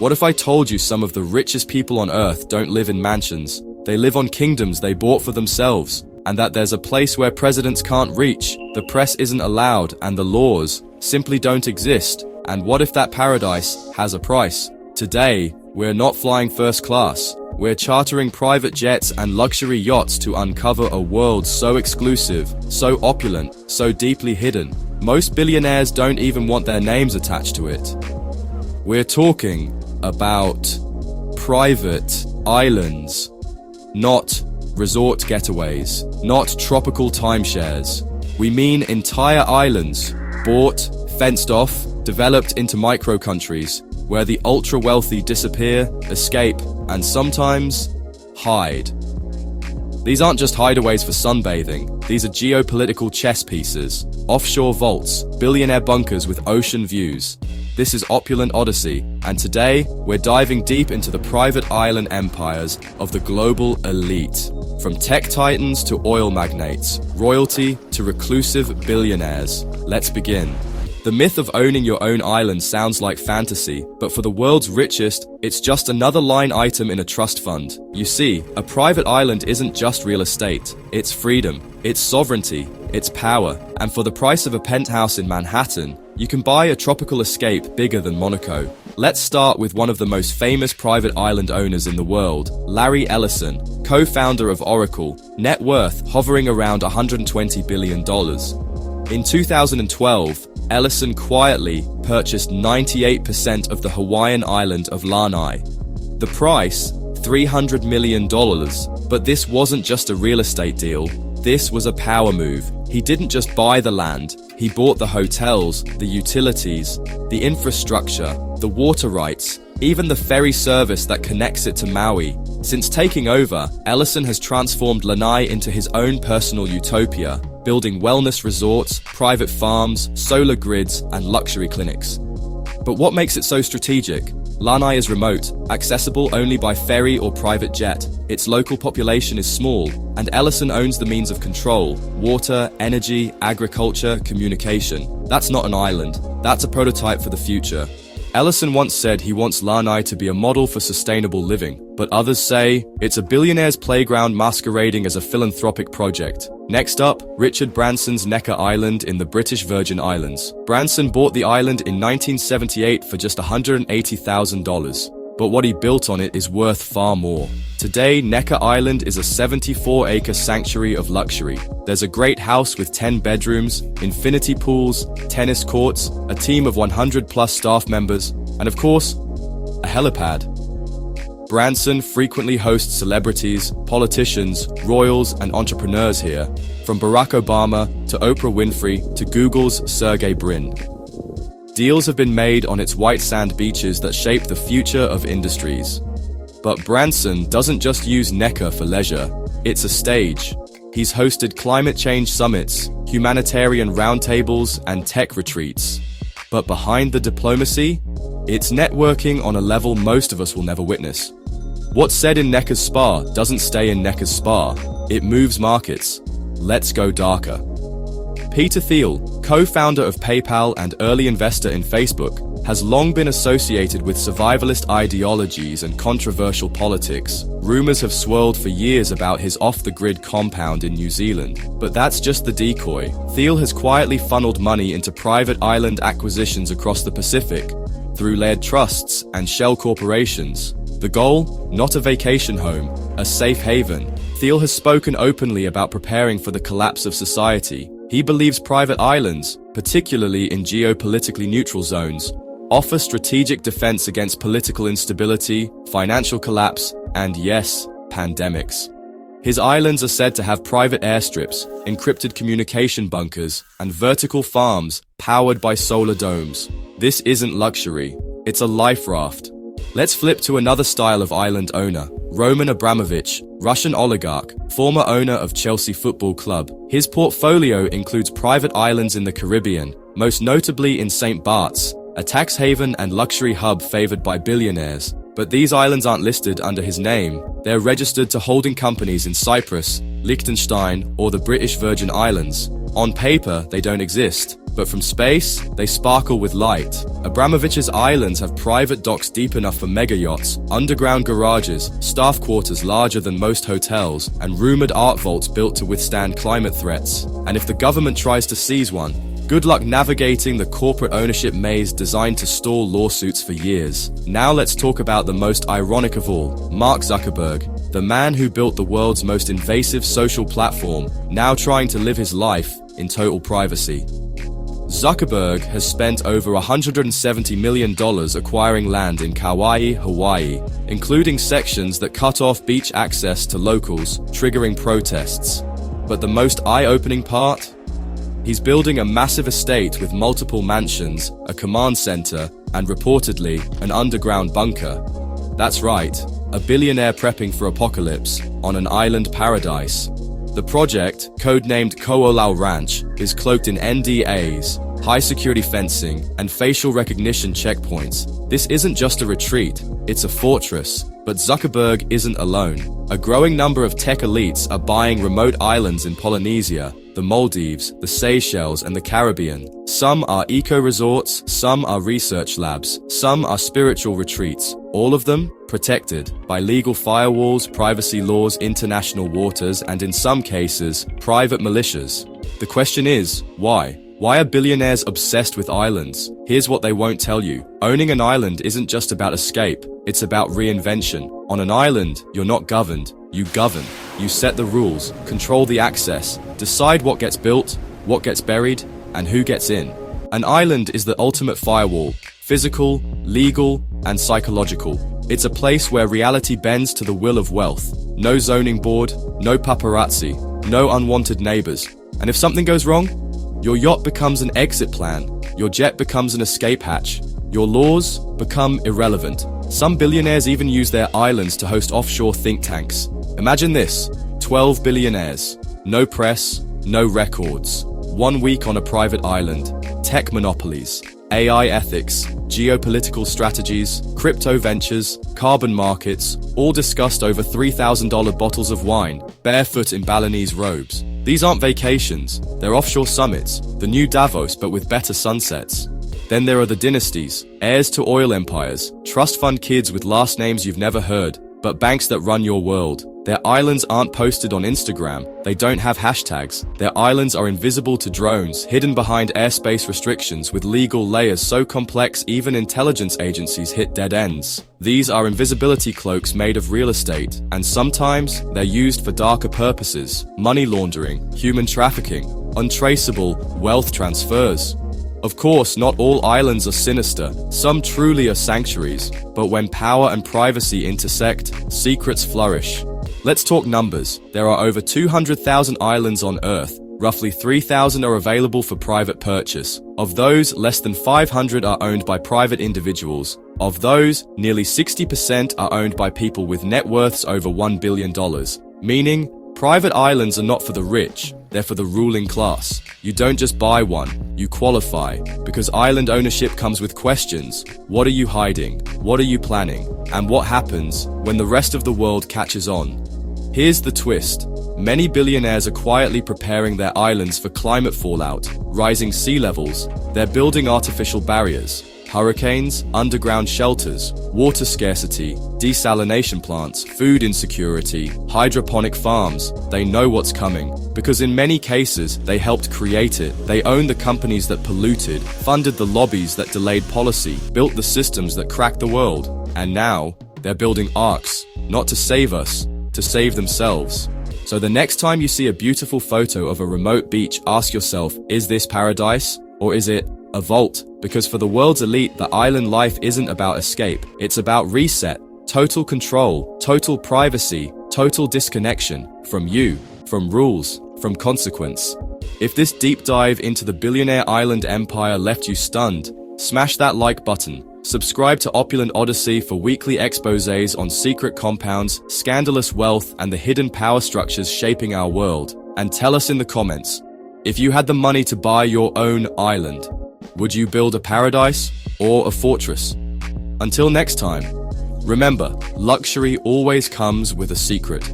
What if I told you some of the richest people on Earth don't live in mansions? They live on kingdoms they bought for themselves, and that there's a place where presidents can't reach, the press isn't allowed, and the laws simply don't exist. And what if that paradise has a price? Today, we're not flying first class. We're chartering private jets and luxury yachts to uncover a world so exclusive, so opulent, so deeply hidden. Most billionaires don't even want their names attached to it. We're talking about private islands, not resort getaways, not tropical timeshares. We mean entire islands, bought, fenced off, developed into micro-countries, where the ultra-wealthy disappear, escape, and sometimes hide. These aren't just hideaways for sunbathing, these are geopolitical chess pieces, offshore vaults, billionaire bunkers with ocean views. This is Opulent Odyssey, and today we're diving deep into the private island empires of the global elite. From tech titans to oil magnates, royalty to reclusive billionaires. Let's begin. The myth of owning your own island sounds like fantasy, but for the world's richest, it's just another line item in a trust fund. You see, a private island isn't just real estate. It's freedom, it's sovereignty, it's power. And for the price of a penthouse in Manhattan, you can buy a tropical escape bigger than Monaco. Let's start with one of the most famous private island owners in the world, Larry Ellison, co-founder of Oracle, net worth hovering around $120 billion. In 2012, Ellison quietly purchased 98% of the Hawaiian island of Lanai. The price, $300 million. But this wasn't just a real estate deal. This was a power move. He didn't just buy the land, he bought the hotels, the utilities, the infrastructure, the water rights, even the ferry service that connects it to Maui. Since taking over, Ellison has transformed Lanai into his own personal utopia, building wellness resorts, private farms, solar grids, and luxury clinics. But what makes it so strategic? Lanai is remote, accessible only by ferry or private jet. Its local population is small, and Ellison owns the means of control: water, energy, agriculture, communication. That's not an island. That's a prototype for the future. Ellison once said he wants Lanai to be a model for sustainable living, but others say it's a billionaire's playground masquerading as a philanthropic project. Next up, Richard Branson's Necker Island in the British Virgin Islands. Branson bought the island in 1978 for just $180,000. But what he built on it is worth far more. Today, Necker Island is a 74-acre sanctuary of luxury. There's a great house with 10 bedrooms, infinity pools, tennis courts, a team of 100-plus staff members, and of course, a helipad. Branson frequently hosts celebrities, politicians, royals, and entrepreneurs here, from Barack Obama to Oprah Winfrey to Google's Sergey Brin. Deals have been made on its white sand beaches that shape the future of industries. But Branson doesn't just use Necker for leisure, it's a stage. He's hosted climate change summits, humanitarian roundtables, and tech retreats. But behind the diplomacy, it's networking on a level most of us will never witness. What's said in Necker's spa doesn't stay in Necker's spa, it moves markets. Let's go darker. Peter Thiel, co-founder of PayPal and early investor in Facebook, has long been associated with survivalist ideologies and controversial politics. Rumors have swirled for years about his off-the-grid compound in New Zealand, but that's just the decoy. Thiel has quietly funneled money into private island acquisitions across the Pacific, through layered trusts and shell corporations. The goal? Not a vacation home, a safe haven. Thiel has spoken openly about preparing for the collapse of society. He believes private islands, particularly in geopolitically neutral zones, offer strategic defense against political instability, financial collapse, and yes, pandemics. His islands are said to have private airstrips, encrypted communication bunkers, and vertical farms powered by solar domes. This isn't luxury, it's a life raft. Let's flip to another style of island owner, Roman Abramovich, Russian oligarch, former owner of Chelsea Football Club. His portfolio includes private islands in the Caribbean, most notably in St. Bart's, a tax haven and luxury hub favored by billionaires. But these islands aren't listed under his name. They're registered to holding companies in Cyprus, Liechtenstein, or the British Virgin Islands. On paper, they don't exist, But from space, they sparkle with light. Abramovich's islands have private docks deep enough for mega yachts, underground garages, staff quarters larger than most hotels, and rumored art vaults built to withstand climate threats. And if the government tries to seize one, good luck navigating the corporate ownership maze designed to stall lawsuits for years. Now let's talk about the most ironic of all, Mark Zuckerberg, the man who built the world's most invasive social platform, now trying to live his life in total privacy. Zuckerberg has spent over $170 million acquiring land in Kauai, Hawaii, including sections that cut off beach access to locals, triggering protests. But the most eye-opening part? He's building a massive estate with multiple mansions, a command center, and reportedly, an underground bunker. That's right, a billionaire prepping for apocalypse on an island paradise. The project, codenamed Ko'olau Ranch, is cloaked in NDAs, high-security fencing, and facial recognition checkpoints. This isn't just a retreat, it's a fortress. But Zuckerberg isn't alone. A growing number of tech elites are buying remote islands in Polynesia, the Maldives, the Seychelles, and the Caribbean. Some are eco-resorts, some are research labs, some are spiritual retreats. All of them protected by legal firewalls, privacy laws, international waters, and in some cases, private militias. The question is, why? Why are billionaires obsessed with islands? Here's what they won't tell you. Owning an island isn't just about escape, it's about reinvention. On an island, you're not governed, you govern. You set the rules, control the access, decide what gets built, what gets buried, and who gets in. An island is the ultimate firewall, physical, legal, and psychological. It's a place where reality bends to the will of wealth. No zoning board, no paparazzi, no unwanted neighbors. And if something goes wrong, your yacht becomes an exit plan, your jet becomes an escape hatch, your laws become irrelevant. Some billionaires even use their islands to host offshore think tanks. Imagine this, 12 billionaires, no press, no records, 1 week on a private island, tech monopolies, AI ethics, geopolitical strategies, crypto ventures, carbon markets, all discussed over $3,000 bottles of wine, barefoot in Balinese robes. These aren't vacations, they're offshore summits, the new Davos but with better sunsets. Then there are the dynasties, heirs to oil empires, trust fund kids with last names you've never heard, but banks that run your world. Their islands aren't posted on Instagram, they don't have hashtags. Their islands are invisible to drones, hidden behind airspace restrictions with legal layers so complex even intelligence agencies hit dead ends. These are invisibility cloaks made of real estate, and sometimes they're used for darker purposes, money laundering, human trafficking, untraceable wealth transfers. Of course, not all islands are sinister, some truly are sanctuaries, but when power and privacy intersect, secrets flourish. Let's talk numbers. There are over 200,000 islands on Earth. Roughly 3,000 are available for private purchase. Of those, less than 500 are owned by private individuals. Of those, nearly 60% are owned by people with net worths over $1 billion. Meaning, private islands are not for the rich, they're for the ruling class. You don't just buy one, you qualify, because island ownership comes with questions. What are you hiding? What are you planning? And what happens when the rest of the world catches on? Here's the twist. Many billionaires are quietly preparing their islands for climate fallout, rising sea levels. They're building artificial barriers, hurricanes, underground shelters, water scarcity, desalination plants, food insecurity, hydroponic farms. They know what's coming, because in many cases, they helped create it. They own the companies that polluted, funded the lobbies that delayed policy, built the systems that cracked the world. And now, they're building arcs, not to save us, to save themselves. So the next time you see a beautiful photo of a remote beach, ask yourself, is this paradise? Or is it a vault? Because for the world's elite, the island life isn't about escape. It's about reset, total control, total privacy, total disconnection from you, from rules, from consequence. If this deep dive into the billionaire island empire left you stunned, smash that like button. Subscribe to Opulent Odyssey for weekly exposés on secret compounds, scandalous wealth, and the hidden power structures shaping our world. And tell us in the comments, if you had the money to buy your own island, would you build a paradise or a fortress? Until next time, remember, luxury always comes with a secret.